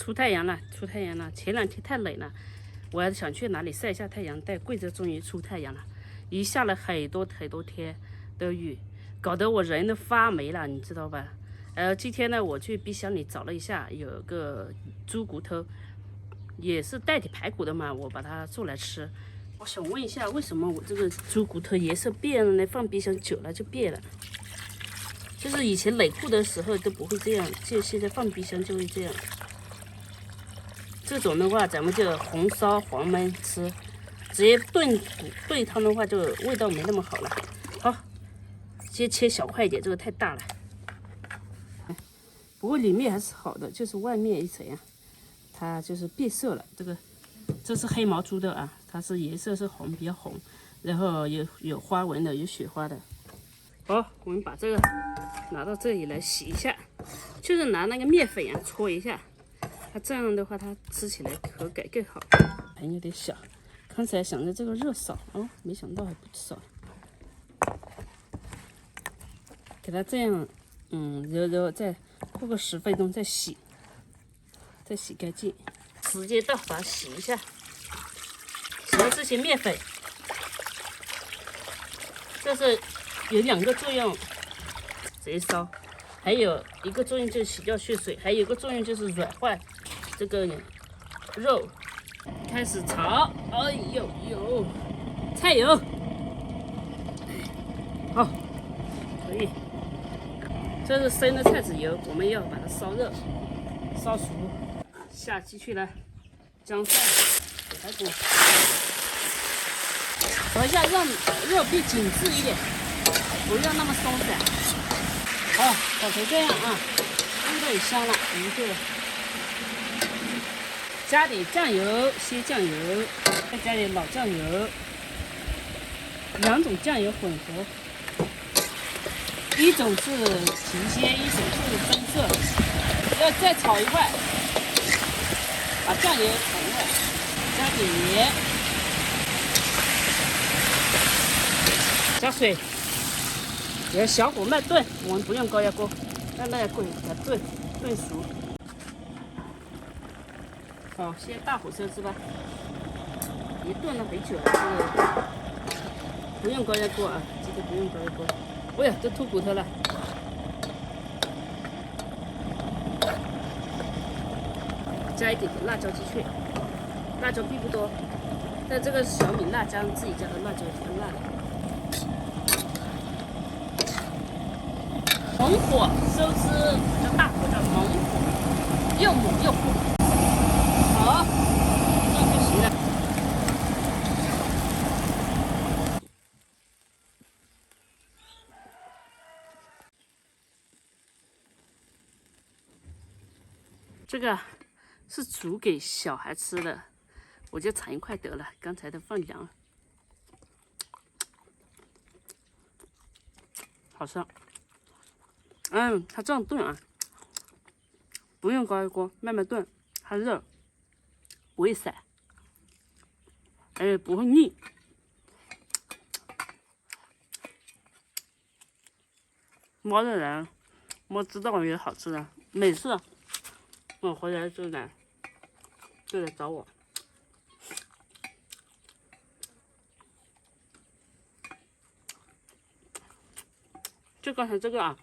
出太陽了，出太陽了！前2天太冷了，我還想去哪裡曬一下太陽，但貴州終於出太陽了，一下了很多天的雨，搞得我人都發霉了，你知道吧？今天呢，我去冰箱裡找了一下，有个豬骨頭，也是代替排骨的嘛，我把它做来吃。我想問一下，為什麼我這個豬骨頭顏色變了呢？放冰箱久了就變了。就是以前冷庫的時候都不會這樣，就現在放冰箱就會這樣。這種的話，咱們就紅燒黃燜吃，直接燉湯的話，就味道沒那麼好了。好，先切小塊一點，這個太大了。不過裡面還是好的，就是外面一層啊，它就是變色了。這是黑毛豬的啊，它是顏色是紅，比較紅，然後有花紋的，有雪花的。好，我們把這個拿到這裡來洗一下，就是拿那個麵粉啊搓一下，它這樣的話它吃起來口感更好。還有點小，剛才想着這個肉少哦，沒想到還不少。給它這樣揉，再過個10分鐘再洗乾淨。時間到，把它洗一下。洗了這些麵粉，這是有2個作用，直接燒；還有一個作用就是洗掉血水，還有一個作用就是軟化這個肉。開始炒，哎呦，菜油，好，可以。這是生的菜籽油，我們要把它燒熱、燒熟。下進去了，薑蒜、排骨，炒一下，讓肉变緊緻一點，不要那麼鬆散。好，炒成這樣啊，味道也香了，我們就加點醬油，鮮醬油，再加點老醬油，2種醬油混合，一種是提鮮，一種是增色，要再炒一塊。把醬油炒一下，加點鹽，加水，要小火慢燉，我們不用高壓鍋，讓那個給它燉熟。好，先大火燒是吧？也燉了很久了，這個不用高壓鍋啊，這個不用高壓鍋。哎呀，這吐骨頭了。加一點點辣椒進去，辣椒並不多，但這個小米辣加自己家的辣椒比較辣的。猛火收汁，叫大火叫猛火，又猛又火。好，这樣就行了。这個是煮給小孩吃的，我就嘗一塊得了。剛才的放涼了，好香。它這樣燉啊，不用高壓鍋，慢慢燉，它熱，不會散，而且不會膩。摸着來，我知道也好吃的，每次我回來就來找我。就刚才這個啊，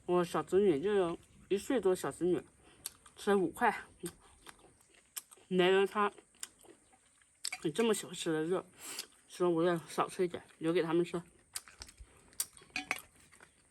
我小侄女就有1歲多小侄女，吃了5塊。男人他你這麼喜歡吃的肉，說我要少吃一點，留給他們吃。